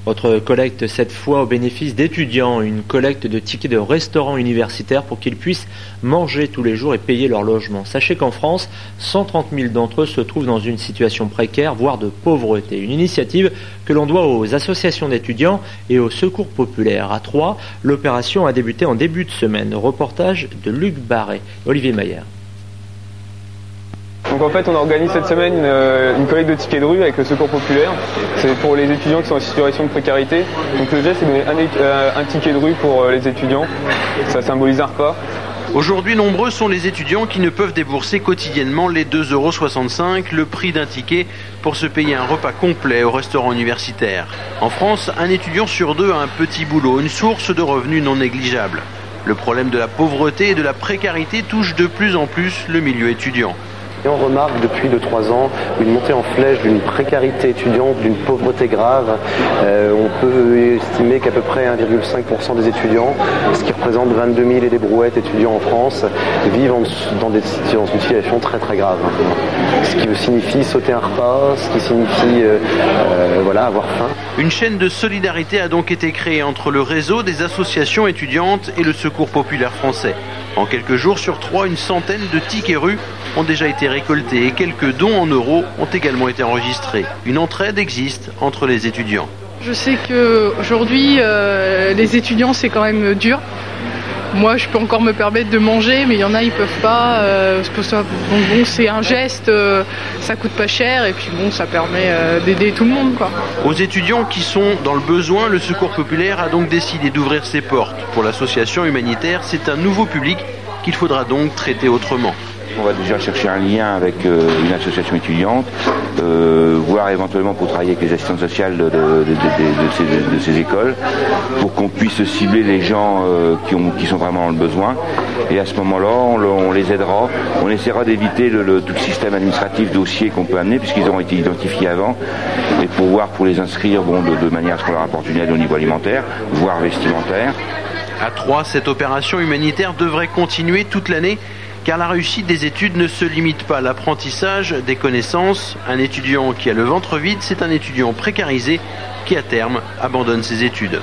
Autre collecte cette fois au bénéfice d'étudiants, une collecte de tickets de restaurants universitaires pour qu'ils puissent manger tous les jours et payer leur logement. Sachez qu'en France, 130 000 d'entre eux se trouvent dans une situation précaire, voire de pauvreté. Une initiative que l'on doit aux associations d'étudiants et au Secours populaire. À Troyes, l'opération a débuté en début de semaine. Reportage de Luc Barret. Olivier Mayer. Donc en fait on organise cette semaine une collecte de tickets de rue avec le Secours populaire. C'est pour les étudiants qui sont en situation de précarité. Donc le geste c'est de donner un ticket de rue pour les étudiants. Ça symbolise un repas. Aujourd'hui, nombreux sont les étudiants qui ne peuvent débourser quotidiennement les 2,65 €, le prix d'un ticket pour se payer un repas complet au restaurant universitaire. En France, un étudiant sur deux a un petit boulot, une source de revenus non négligeable. Le problème de la pauvreté et de la précarité touche de plus en plus le milieu étudiant. Et on remarque depuis 2-3 ans une montée en flèche d'une précarité étudiante, d'une pauvreté grave. On peut estimer qu'à peu près 1,5% des étudiants, ce qui représente 22 000 et des brouettes étudiants en France, vivent dans une situation très très grave. Ce qui signifie sauter un repas, ce qui signifie avoir faim. Une chaîne de solidarité a donc été créée entre le réseau des associations étudiantes et le Secours populaire français. En quelques jours sur 3, une centaine de tickets rue ont déjà été récoltés et quelques dons en euros ont également été enregistrés. Une entraide existe entre les étudiants. Je sais qu'aujourd'hui, les étudiants, c'est quand même dur. Moi, je peux encore me permettre de manger, mais il y en a, ils peuvent pas. Donc c'est un geste, ça coûte pas cher et puis bon, ça permet d'aider tout le monde, quoi. Aux étudiants qui sont dans le besoin, le Secours populaire a donc décidé d'ouvrir ses portes. Pour l'association humanitaire, c'est un nouveau public qu'il faudra donc traiter autrement. On va déjà chercher un lien avec une association étudiante, voire éventuellement pour travailler avec les assistantes sociales de ces écoles, pour qu'on puisse cibler les gens qui sont vraiment dans le besoin. Et à ce moment-là, on les aidera. On essaiera d'éviter tout le système administratif dossier qu'on peut amener, puisqu'ils auront été identifiés avant, et pour les inscrire de manière à ce qu'on leur apporte une aide au niveau alimentaire, voire vestimentaire. À Troyes, cette opération humanitaire devrait continuer toute l'année, car la réussite des études ne se limite pas à l'apprentissage des connaissances. Un étudiant qui a le ventre vide, c'est un étudiant précarisé qui à terme abandonne ses études.